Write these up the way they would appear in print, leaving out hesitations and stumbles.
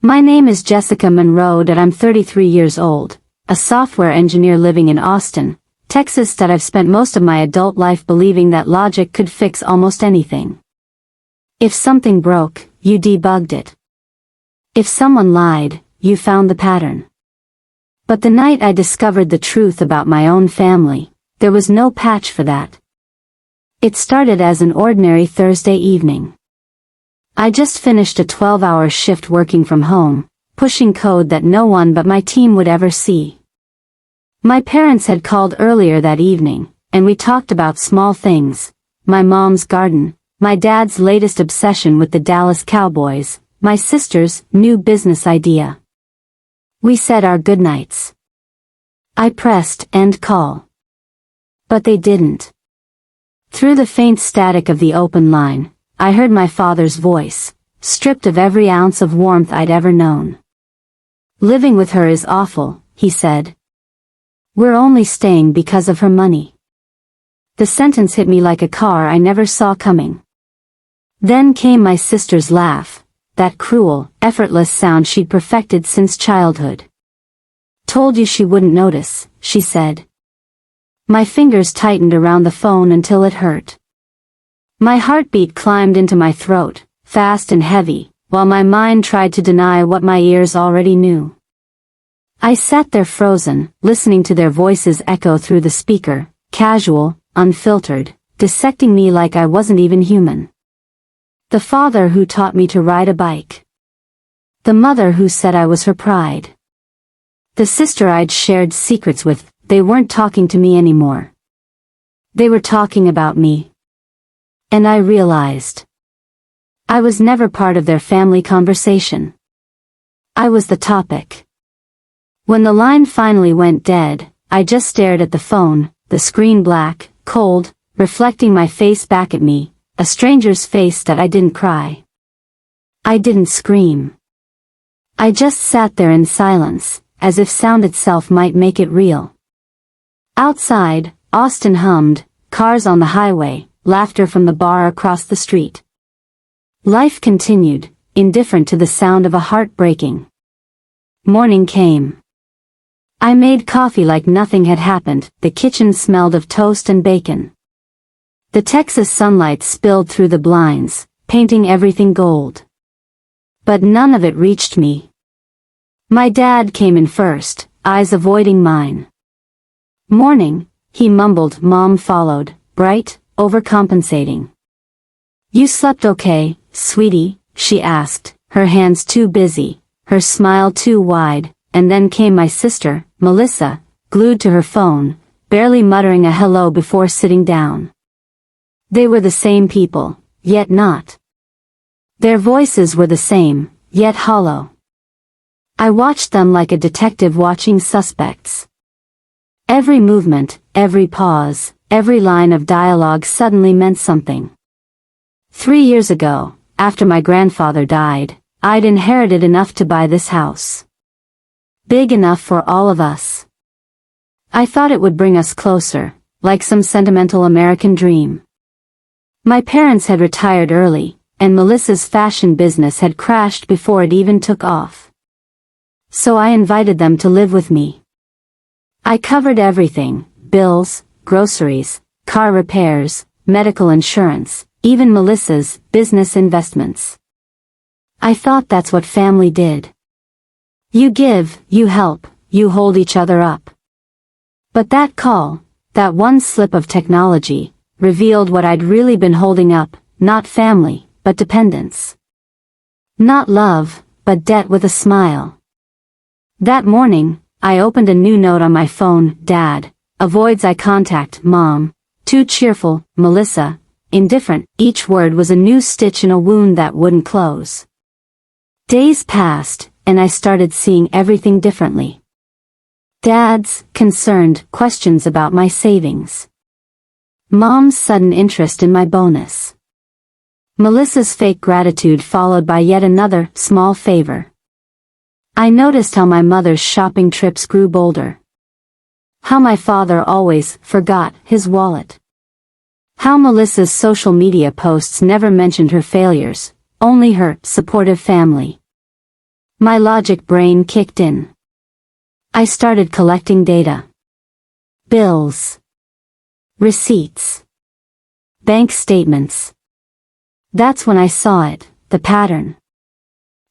My name is Jessica Monroe and I'm 33 years old, a software engineer living in Austin, Texas that I've spent most of my adult life believing that logic could fix almost anything. If something broke, you debugged it. If someone lied, you found the pattern. But the night I discovered the truth about my own family, there was no patch for that. It started as an ordinary Thursday evening. I just finished a 12-hour shift working from home, pushing code that no one but my team would ever see. My parents had called earlier that evening, and we talked about small things: my mom's garden, my dad's latest obsession with the Dallas Cowboys, my sister's new business idea. We said our goodnights. I pressed end call. But they didn't. Through the faint static of the open line, I heard my father's voice, stripped of every ounce of warmth I'd ever known. "Living with her is awful," he said. "We're only staying because of her money." The sentence hit me like a car I never saw coming. Then came my sister's laugh, that cruel, effortless sound she'd perfected since childhood. "Told you she wouldn't notice," she said. My fingers tightened around the phone until it hurt. My heartbeat climbed into my throat, fast and heavy, while my mind tried to deny what my ears already knew. I sat there frozen, listening to their voices echo through the speaker, casual, unfiltered, dissecting me like I wasn't even human. The father who taught me to ride a bike. The mother who said I was her pride. The sister I'd shared secrets with. They weren't talking to me anymore. They were talking about me. And I realized I was never part of their family conversation. I was the topic. When the line finally went dead, I just stared at the phone, the screen black, cold, reflecting my face back at me, a stranger's face that I didn't cry. I didn't scream. I just sat there in silence, as if sound itself might make it real. Outside, Austin hummed, cars on the highway, laughter from the bar across the street. Life continued, indifferent to the sound of a heart breaking. Morning came. I made coffee like nothing had happened. The kitchen smelled of toast and bacon. The Texas sunlight spilled through the blinds, painting everything gold. But none of it reached me. My dad came in first, eyes avoiding mine. "Morning," he mumbled. Mom followed, bright, overcompensating. "You slept okay, sweetie?" she asked, her hands too busy, her smile too wide. And then came my sister, Melissa, glued to her phone, barely muttering a hello before sitting down. They were the same people, yet not. Their voices were the same, yet hollow. I watched them like a detective watching suspects. Every movement, every pause, every line of dialogue suddenly meant something. 3 years ago, after my grandfather died, I'd inherited enough to buy this house. Big enough for all of us. I thought it would bring us closer, like some sentimental American dream. My parents had retired early, and Melissa's fashion business had crashed before it even took off. So I invited them to live with me. I covered everything: bills, groceries, car repairs, medical insurance, even Melissa's business investments. I thought that's what family did. You give, you help, you hold each other up. But that call, that one slip of technology, revealed what I'd really been holding up: not family, but dependence. Not love, but debt with a smile. That morning, I opened a new note on my phone: Dad, avoids eye contact. Mom, too cheerful. Melissa, indifferent. Each word was a new stitch in a wound that wouldn't close. Days passed, and I started seeing everything differently. Dad's concerned questions about my savings. Mom's sudden interest in my bonus. Melissa's fake gratitude followed by yet another small favor. I noticed how my mother's shopping trips grew bolder. How my father always forgot his wallet. How Melissa's social media posts never mentioned her failures, only her supportive family. My logic brain kicked in. I started collecting data. Bills. Receipts. Bank statements. That's when I saw it, the pattern.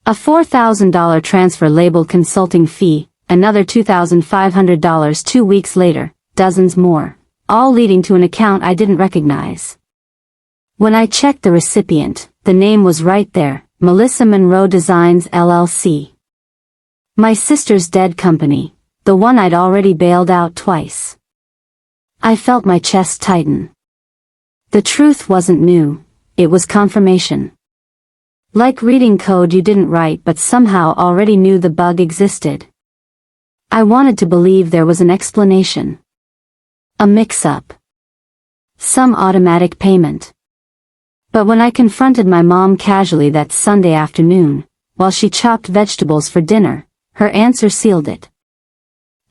A $4,000 transfer labeled consulting fee, another $2,500 2 weeks later, dozens more, all leading to an account I didn't recognize. When I checked the recipient, the name was right there, Melissa Monroe Designs LLC. My sister's dead company, the one I'd already bailed out twice. I felt my chest tighten. The truth wasn't new, it was confirmation. Like reading code you didn't write but somehow already knew the bug existed. I wanted to believe there was an explanation. A mix-up. Some automatic payment. But when I confronted my mom casually that Sunday afternoon, while she chopped vegetables for dinner, her answer sealed it.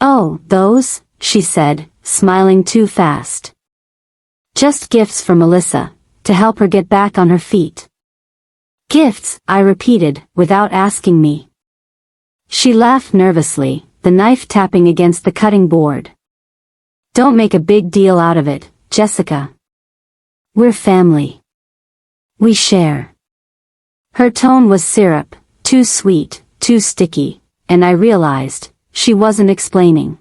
"Oh, those," she said, smiling too fast. "Just gifts for Melissa, to help her get back on her feet." "Gifts," I repeated, without asking me. She laughed nervously, the knife tapping against the cutting board. "Don't make a big deal out of it, Jessica. We're family. We share." Her tone was syrup, too sweet, too sticky, and I realized, she wasn't explaining.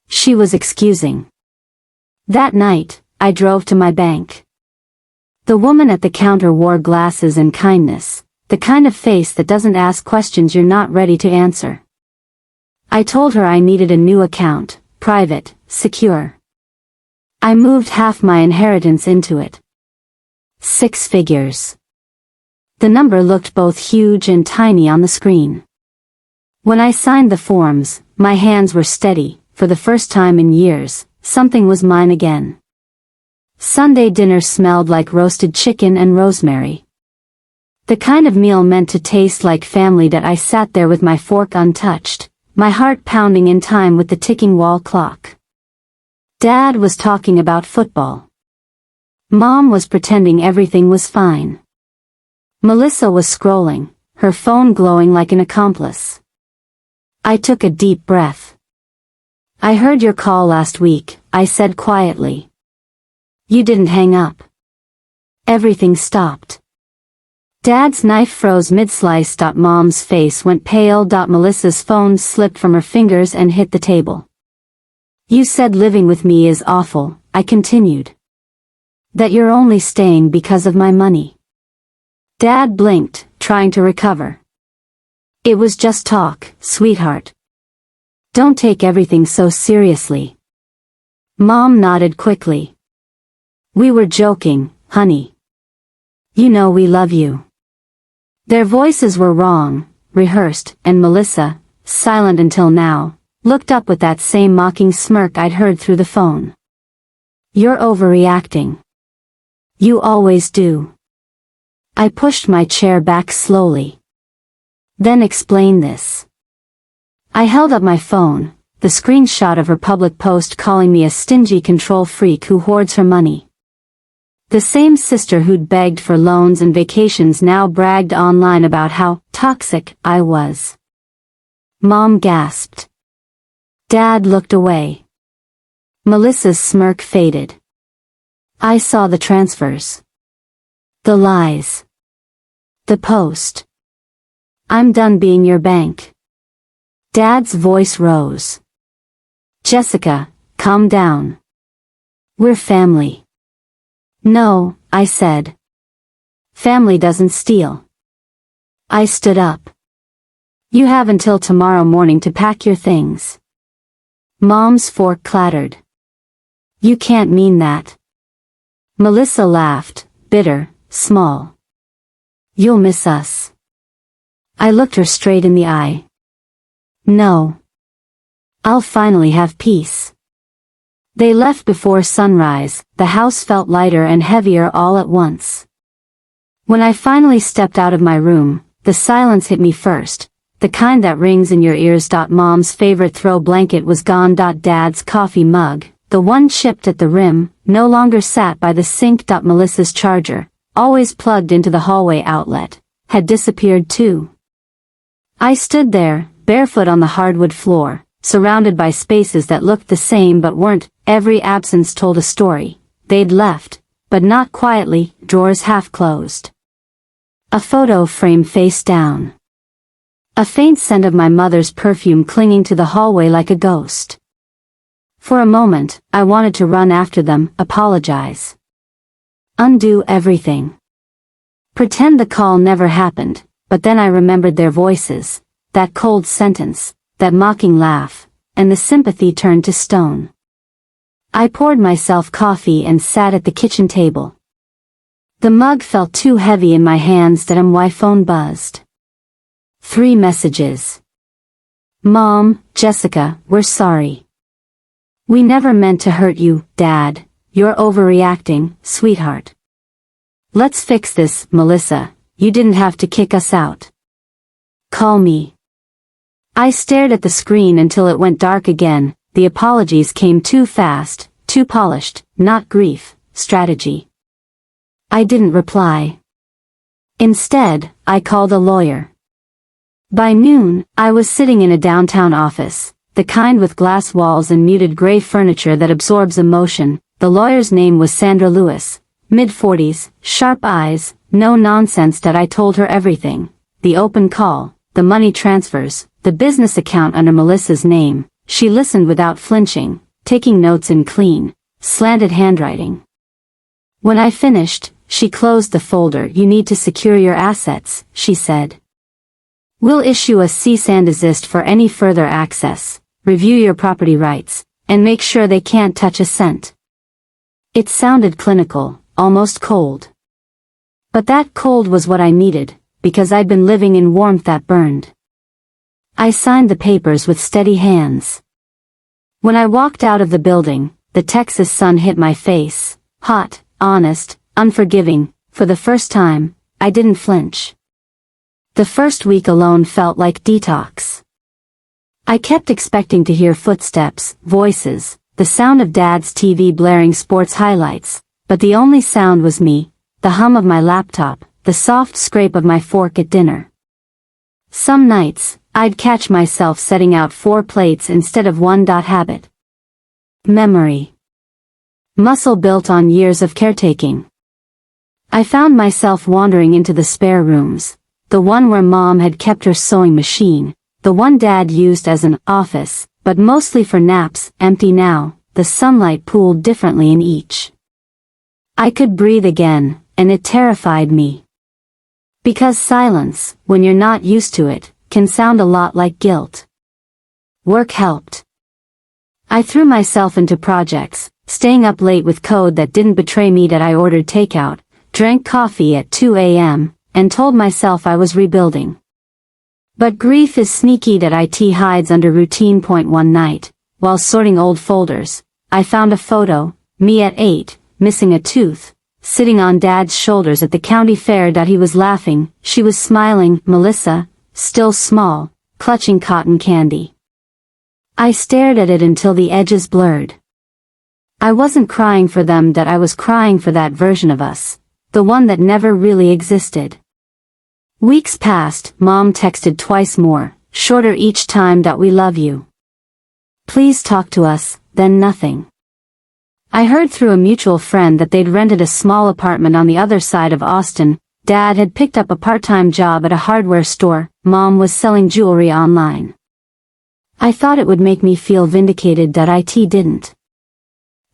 She was excusing. That night, I drove to my bank. The woman at the counter wore glasses and kindness, the kind of face that doesn't ask questions you're not ready to answer. I told her I needed a new account, private, secure. I moved half my inheritance into it. 6 figures. The number looked both huge and tiny on the screen. When I signed the forms, my hands were steady, for the first time in years, something was mine again. Sunday dinner smelled like roasted chicken and rosemary. The kind of meal meant to taste like family that I sat there with my fork untouched, my heart pounding in time with the ticking wall clock. Dad was talking about football. Mom was pretending everything was fine. Melissa was scrolling, her phone glowing like an accomplice. I took a deep breath. "I heard your call last week," I said quietly. "You didn't hang up." Everything stopped. Dad's knife froze mid-slice. Mom's face went pale. Melissa's phone slipped from her fingers and hit the table. "You said living with me is awful," I continued. "That you're only staying because of my money." Dad blinked, trying to recover. "It was just talk, sweetheart. Don't take everything so seriously." Mom nodded quickly. "We were joking, honey. You know we love you." Their voices were wrong, rehearsed, and Melissa, silent until now, looked up with that same mocking smirk I'd heard through the phone. "You're overreacting. You always do." I pushed my chair back slowly. "Then explain this." I held up my phone, the screenshot of her public post calling me a stingy control freak who hoards her money. The same sister who'd begged for loans and vacations now bragged online about how toxic I was. Mom gasped. Dad looked away. Melissa's smirk faded. I saw the transfers. The lies. The post. "I'm done being your bank." Dad's voice rose. "Jessica, calm down. We're family." "No," I said. "Family doesn't steal." I stood up. "You have until tomorrow morning to pack your things." Mom's fork clattered. "You can't mean that." Melissa laughed, bitter, small. "You'll miss us." I looked her straight in the eye. "No. I'll finally have peace." They left before sunrise. The house felt lighter and heavier all at once. When I finally stepped out of my room, the silence hit me first, the kind that rings in your ears. Mom's favorite throw blanket was gone. Dad's coffee mug, the one chipped at the rim, no longer sat by the sink. Melissa's charger, always plugged into the hallway outlet, had disappeared too. I stood there, barefoot on the hardwood floor, surrounded by spaces that looked the same but weren't. Every absence told a story. They'd left, but not quietly, drawers half closed. A photo frame face down. A faint scent of my mother's perfume clinging to the hallway like a ghost. For a moment, I wanted to run after them, apologize. Undo everything. Pretend the call never happened, but then I remembered their voices, that cold sentence, that mocking laugh, and the sympathy turned to stone. I poured myself coffee and sat at the kitchen table. The mug felt too heavy in my hands. My phone buzzed. 3 messages. Mom, Jessica, we're sorry. We never meant to hurt you, Dad. You're overreacting, sweetheart. Let's fix this, Melissa. You didn't have to kick us out. Call me. I stared at the screen until it went dark again. The apologies came too fast, too polished, not grief, strategy. I didn't reply. Instead, I called a lawyer. By noon, I was sitting in a downtown office, the kind with glass walls and muted gray furniture that absorbs emotion. The lawyer's name was Sandra Lewis, mid-40s, sharp eyes, no nonsense. That I told her everything. The open call, the money transfers, the business account under Melissa's name. She listened without flinching, taking notes in clean, slanted handwriting. When I finished, she closed the folder. You need to secure your assets, she said. We'll issue a cease and desist for any further access, review your property rights, and make sure they can't touch a cent. It sounded clinical, almost cold. But that cold was what I needed, because I'd been living in warmth that burned. I signed the papers with steady hands. When I walked out of the building, the Texas sun hit my face, hot, honest, unforgiving. For the first time, I didn't flinch. The first week alone felt like detox. I kept expecting to hear footsteps, voices, the sound of Dad's TV blaring sports highlights, but the only sound was me, the hum of my laptop, the soft scrape of my fork at dinner. Some nights, I'd catch myself setting out 4 plates instead of 1. Habit. Memory. Muscle built on years of caretaking. I found myself wandering into the spare rooms, the one where Mom had kept her sewing machine, the one Dad used as an office, but mostly for naps, empty now. The sunlight pooled differently in each. I could breathe again, and it terrified me. Because silence, when you're not used to it, can sound a lot like guilt. Work helped. I threw myself into projects, staying up late with code that didn't betray me. That I ordered takeout, drank coffee at 2 a.m., and told myself I was rebuilding. But grief is sneaky. That IT hides under routine. One night, while sorting old folders, I found a photo, me at 8, missing a tooth, sitting on Dad's shoulders at the county fair. He was laughing, she was smiling. Melissa, still small, clutching cotton candy. I stared at it until the edges blurred. I wasn't crying for them. That I was crying for that version of us, the one that never really existed. Weeks passed. Mom texted twice more, shorter each time. That we love you. Please talk to us. Then nothing. I heard through a mutual friend that they'd rented a small apartment on the other side of Austin. Dad had picked up a part-time job at a hardware store. Mom was selling jewelry online. I thought it would make me feel vindicated. That IT didn't.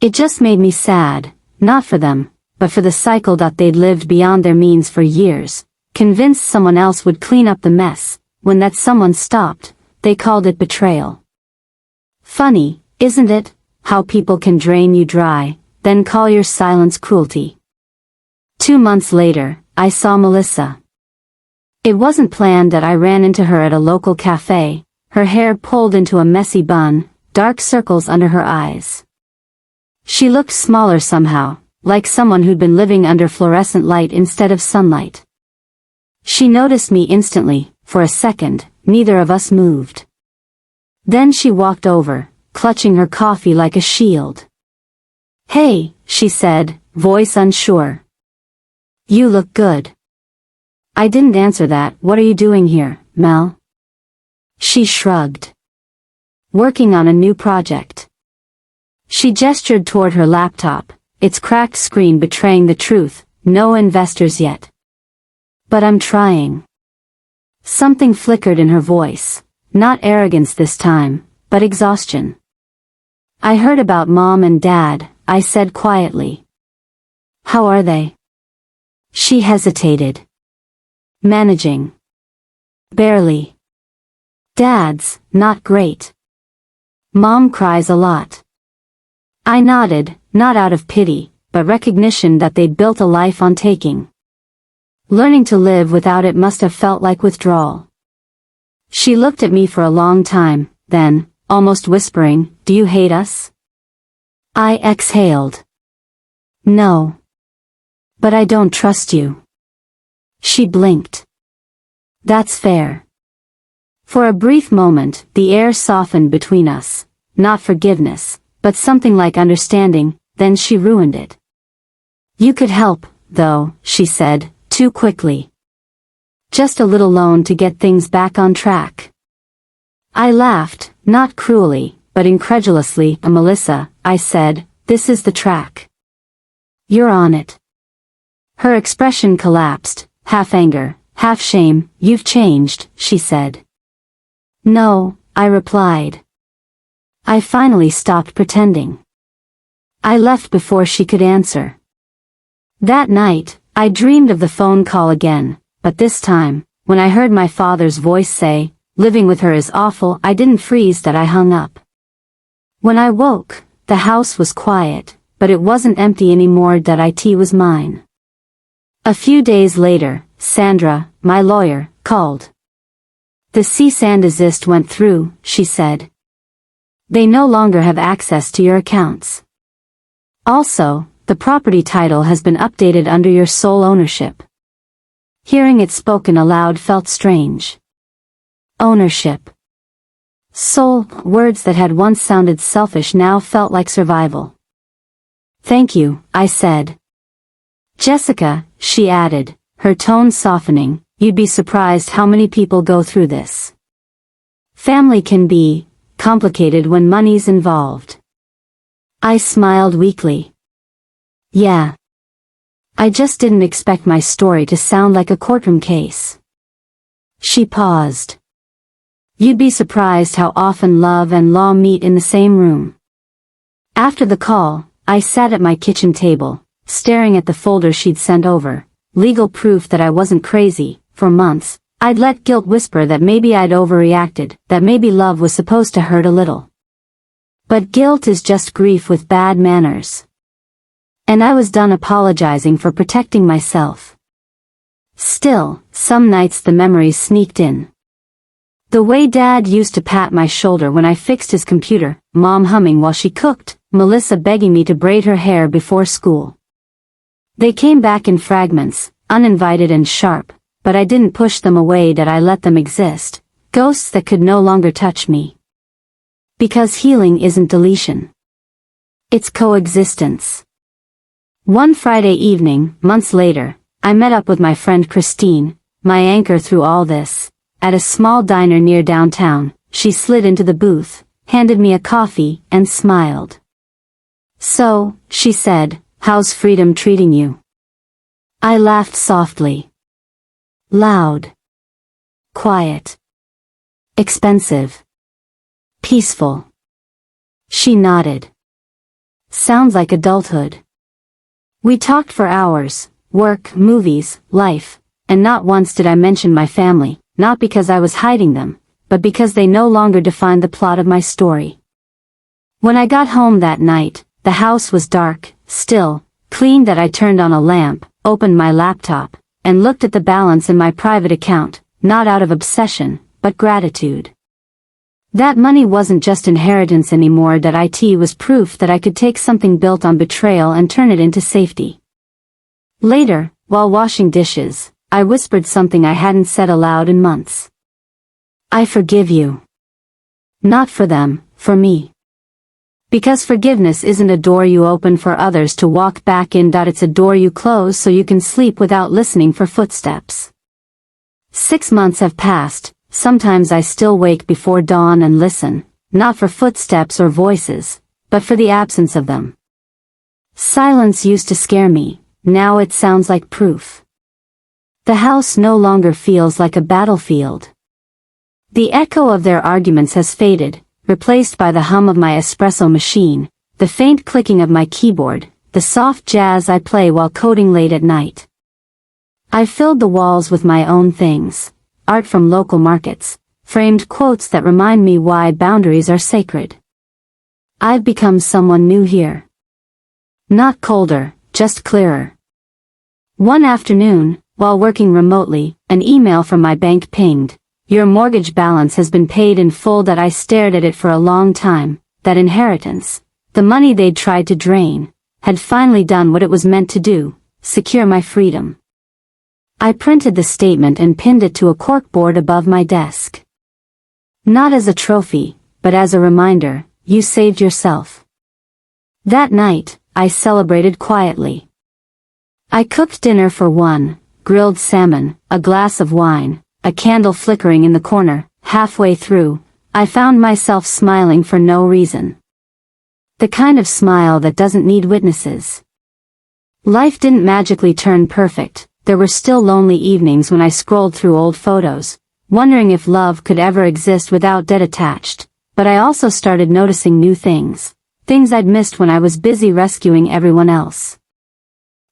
It just made me sad, not for them, but for the cycle. That they'd lived beyond their means for years, convinced someone else would clean up the mess. When that someone stopped, they called it betrayal. Funny, isn't it, how people can drain you dry, then call your silence cruelty. 2 months later, I saw Melissa. It wasn't planned. That I ran into her at a local cafe, her hair pulled into a messy bun, dark circles under her eyes. She looked smaller somehow, like someone who'd been living under fluorescent light instead of sunlight. She noticed me instantly. For a second, neither of us moved. Then she walked over, clutching her coffee like a shield. Hey, she said, voice unsure. You look good. I didn't answer that. What are you doing here, Mel? She shrugged. Working on a new project. She gestured toward her laptop, its cracked screen betraying the truth, no investors yet. But I'm trying. Something flickered in her voice, not arrogance this time, but exhaustion. I heard about Mom and Dad, I said quietly. How are they? She hesitated. Managing. Barely. Dad's not great. Mom cries a lot. I nodded, not out of pity, but recognition that they'd built a life on taking. Learning to live without it must have felt like withdrawal. She looked at me for a long time, then, almost whispering, "Do you hate us?" I exhaled. No. But I don't trust you. She blinked. That's fair. For a brief moment, the air softened between us, not forgiveness, but something like understanding, then she ruined it. You could help, though, she said, too quickly. Just a little loan to get things back on track. I laughed, not cruelly, but incredulously. Melissa, I said, this is the track. You're on it. Her expression collapsed, half anger, half shame. You've changed, she said. No, I replied. I finally stopped pretending. I left before she could answer. That night, I dreamed of the phone call again, but this time, when I heard my father's voice say, "Living with her is awful," I didn't freeze that I hung up. When I woke, the house was quiet, but it wasn't empty anymore. That it was mine. A few days later, Sandra, my lawyer, called. The cease and desist went through, she said. They no longer have access to your accounts. Also, the property title has been updated under your sole ownership. Hearing it spoken aloud felt strange. Ownership. Sole, words that had once sounded selfish now felt like survival. Thank you, I said. Jessica, she added, her tone softening, you'd be surprised how many people go through this. Family can be complicated when money's involved. I smiled weakly. Yeah. I just didn't expect my story to sound like a courtroom case. She paused. You'd be surprised how often love and law meet in the same room. After the call, I sat at my kitchen table, staring at the folder she'd sent over, legal proof that I wasn't crazy. For months, I'd let guilt whisper that maybe I'd overreacted, that maybe love was supposed to hurt a little. But guilt is just grief with bad manners. And I was done apologizing for protecting myself. Still, some nights the memories sneaked in. The way Dad used to pat my shoulder when I fixed his computer, Mom humming while she cooked, Melissa begging me to braid her hair before school. They came back in fragments, uninvited and sharp, but I didn't push them away. That I let them exist, ghosts that could no longer touch me. Because healing isn't deletion. It's coexistence. One Friday evening, months later, I met up with my friend Christine, my anchor through all this, at a small diner near downtown. She slid into the booth, handed me a coffee, and smiled. So, she said, how's freedom treating you? I laughed softly. Loud. Quiet. Expensive. Peaceful. She nodded. Sounds like adulthood. We talked for hours, work, movies, life, and not once did I mention my family, not because I was hiding them, but because they no longer defined the plot of my story. When I got home that night, the house was dark, still, clean. That I turned on a lamp, opened my laptop, and looked at the balance in my private account, not out of obsession, but gratitude. That money wasn't just inheritance anymore. That it was proof that I could take something built on betrayal and turn it into safety. Later, while washing dishes, I whispered something I hadn't said aloud in months. I forgive you. Not for them, for me. Because forgiveness isn't a door you open for others to walk back in. It's a door you close so you can sleep without listening for footsteps. 6 months have passed, sometimes I still wake before dawn and listen, not for footsteps or voices, but for the absence of them. Silence used to scare me, now it sounds like proof. The house no longer feels like a battlefield. The echo of their arguments has faded, replaced by the hum of my espresso machine, the faint clicking of my keyboard, the soft jazz I play while coding late at night. I've filled the walls with my own things, art from local markets, framed quotes that remind me why boundaries are sacred. I've become someone new here. Not colder, just clearer. One afternoon, while working remotely, an email from my bank pinged. Your mortgage balance has been paid in full. That I stared at it for a long time. That inheritance, the money they'd tried to drain, had finally done what it was meant to do, secure my freedom. I printed the statement and pinned it to a corkboard above my desk. Not as a trophy, but as a reminder, you saved yourself. That night, I celebrated quietly. I cooked dinner for one, grilled salmon, a glass of wine, a candle flickering in the corner. Halfway through, I found myself smiling for no reason. The kind of smile that doesn't need witnesses. Life didn't magically turn perfect. There were still lonely evenings when I scrolled through old photos, wondering if love could ever exist without debt attached, but I also started noticing new things I'd missed when I was busy rescuing everyone else.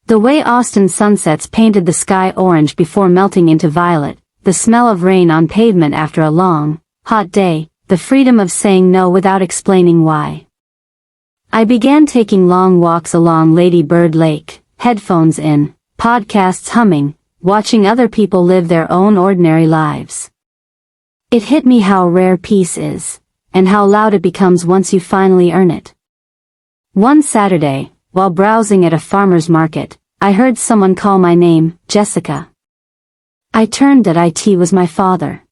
The way Austin sunsets painted the sky orange before melting into violet, the smell of rain on pavement after a long, hot day, the freedom of saying no without explaining why. I began taking long walks along Lady Bird Lake, headphones in, podcasts humming, watching other people live their own ordinary lives. It hit me how rare peace is, and how loud it becomes once you finally earn it. One Saturday, while browsing at a farmer's market, I heard someone call my name, Jessica. I turned. It was my father.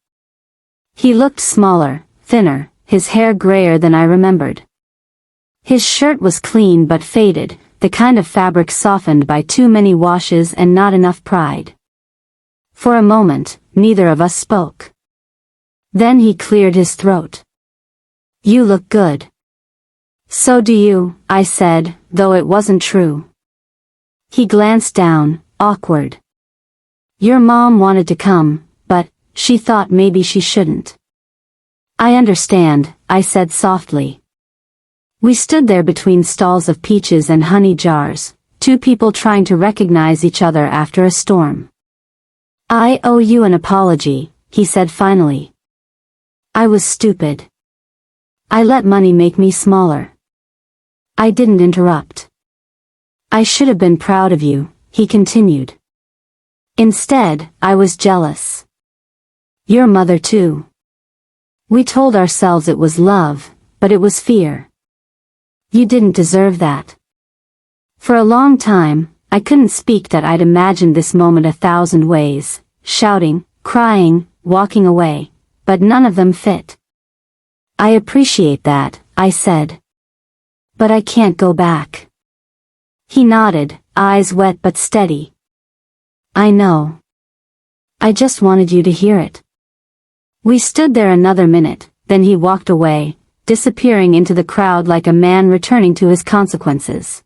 He looked smaller, thinner, his hair grayer than I remembered. His shirt was clean but faded, the kind of fabric softened by too many washes and not enough pride. For a moment, neither of us spoke. Then he cleared his throat. You look good. So do you, I said, though it wasn't true. He glanced down, awkward. Your mom wanted to come, but she thought maybe she shouldn't. I understand, I said softly. We stood there between stalls of peaches and honey jars, two people trying to recognize each other after a storm. I owe you an apology, he said finally. I was stupid. I let money make me smaller. I didn't interrupt. I should have been proud of you, he continued. Instead, I was jealous. Your mother too. We told ourselves it was love, but it was fear. You didn't deserve that. For a long time, I couldn't speak. That I'd imagined this moment 1,000 ways, shouting, crying, walking away, but none of them fit. I appreciate that, I said. But I can't go back. He nodded, eyes wet but steady. I know. I just wanted you to hear it. We stood there another minute, then he walked away, disappearing into the crowd like a man returning to his consequences.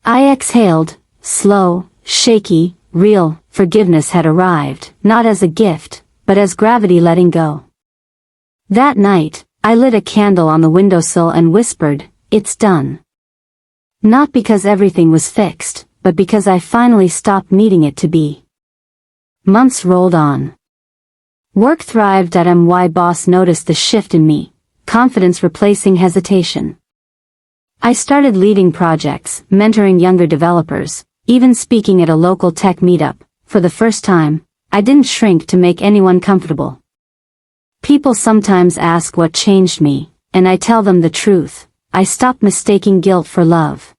I exhaled, slow, shaky, real. Forgiveness had arrived, not as a gift, but as gravity letting go. That night, I lit a candle on the windowsill and whispered, "It's done." Not because everything was fixed, but because I finally stopped needing it to be. Months rolled on. Work thrived. My boss noticed the shift in me, confidence replacing hesitation. I started leading projects, mentoring younger developers, even speaking at a local tech meetup. For the first time, I didn't shrink to make anyone comfortable. People sometimes ask what changed me, and I tell them the truth. I stopped mistaking guilt for love.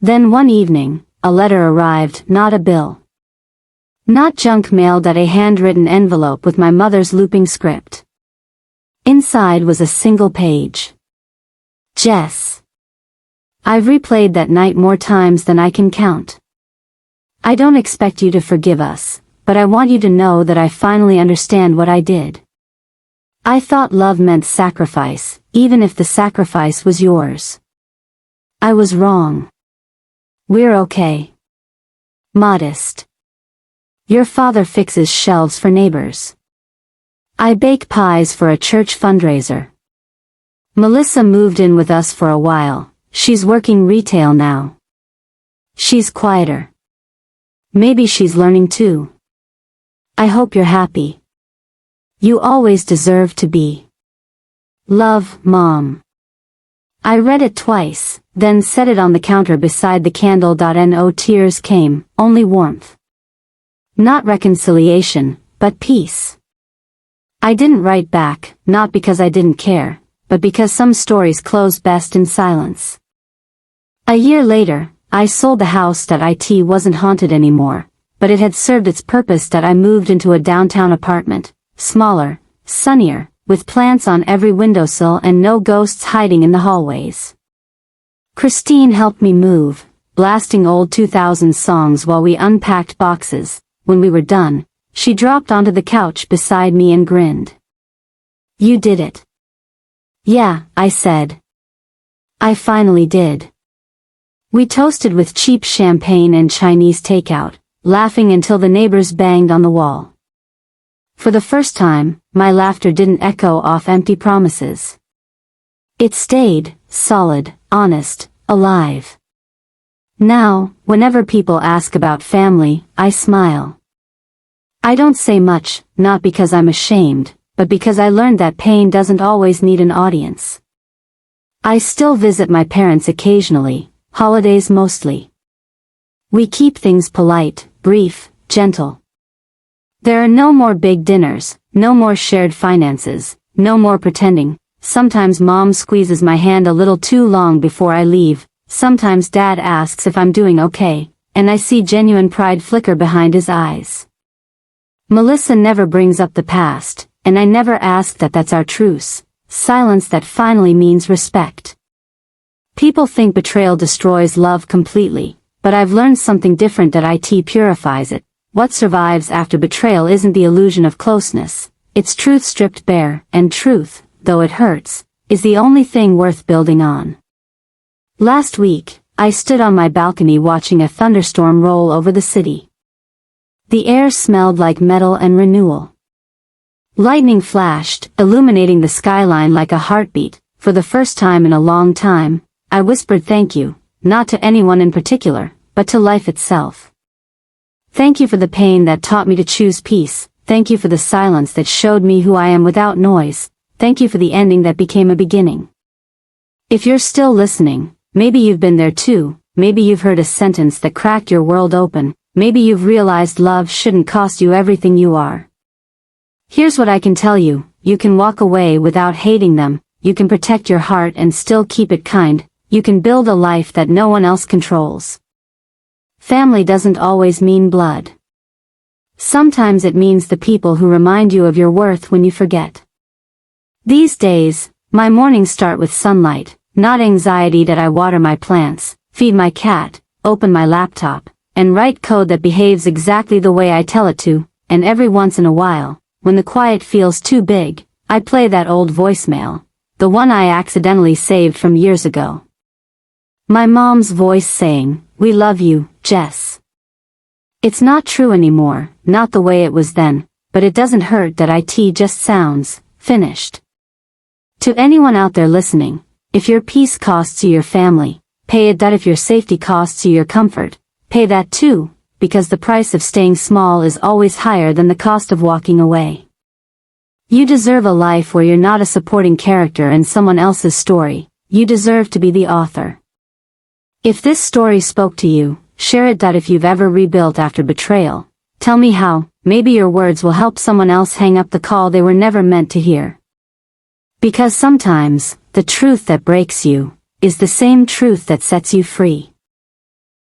Then one evening, a letter arrived, not a bill. Not junk mail. A handwritten envelope with my mother's looping script. Inside was a single page. Jess. I've replayed that night more times than I can count. I don't expect you to forgive us, but I want you to know that I finally understand what I did. I thought love meant sacrifice, even if the sacrifice was yours. I was wrong. We're okay. Modest. Your father fixes shelves for neighbors. I bake pies for a church fundraiser. Melissa moved in with us for a while. She's working retail now. She's quieter. Maybe she's learning too. I hope you're happy. You always deserve to be. Love, Mom. I read it twice, then set it on the counter beside the candle. No tears came, only warmth. Not reconciliation, but peace. I didn't write back, not because I didn't care, but because some stories close best in silence. A year later, I sold the house. It wasn't haunted anymore, but it had served its purpose. I moved into a downtown apartment, smaller, sunnier, with plants on every windowsill and no ghosts hiding in the hallways. Christine helped me move, blasting old 2000s songs while we unpacked boxes. When we were done, she dropped onto the couch beside me and grinned. You did it. Yeah, I said. I finally did. We toasted with cheap champagne and Chinese takeout, laughing until the neighbors banged on the wall. For the first time, my laughter didn't echo off empty promises. It stayed, solid, honest, alive. Now, whenever people ask about family, I smile. I don't say much, not because I'm ashamed, but because I learned that pain doesn't always need an audience. I still visit my parents occasionally, holidays mostly. We keep things polite, brief, gentle. There are no more big dinners, no more shared finances, no more pretending. Sometimes Mom squeezes my hand a little too long before I leave, sometimes Dad asks if I'm doing okay, and I see genuine pride flicker behind his eyes. Melissa never brings up the past, and I never ask that. That's our truce, silence that finally means respect. People think betrayal destroys love completely, but I've learned something different. It purifies it. What survives after betrayal isn't the illusion of closeness, it's truth stripped bare, and truth, though it hurts, is the only thing worth building on. Last week, I stood on my balcony watching a thunderstorm roll over the city. The air smelled like metal and renewal. Lightning flashed, illuminating the skyline like a heartbeat. For the first time in a long time, I whispered thank you, not to anyone in particular, but to life itself. Thank you for the pain that taught me to choose peace, thank you for the silence that showed me who I am without noise, thank you for the ending that became a beginning. If you're still listening, maybe you've been there too, maybe you've heard a sentence that cracked your world open, maybe you've realized love shouldn't cost you everything you are. Here's what I can tell you, you can walk away without hating them, you can protect your heart and still keep it kind, you can build a life that no one else controls. Family doesn't always mean blood. Sometimes it means the people who remind you of your worth when you forget. These days, my mornings start with sunlight, not anxiety. I water my plants, feed my cat, open my laptop, and write code that behaves exactly the way I tell it to, and every once in a while, when the quiet feels too big, I play that old voicemail, the one I accidentally saved from years ago. My mom's voice saying, "We love you, Jess." It's not true anymore, not the way it was then, but it doesn't hurt. It just sounds finished. To anyone out there listening, if your peace costs you your family, pay it. If your safety costs you your comfort, pay that too, because the price of staying small is always higher than the cost of walking away. You deserve a life where you're not a supporting character in someone else's story, you deserve to be the author. If this story spoke to you, share it. If you've ever rebuilt after betrayal, tell me how, maybe your words will help someone else hang up the call they were never meant to hear. Because sometimes, the truth that breaks you, is the same truth that sets you free.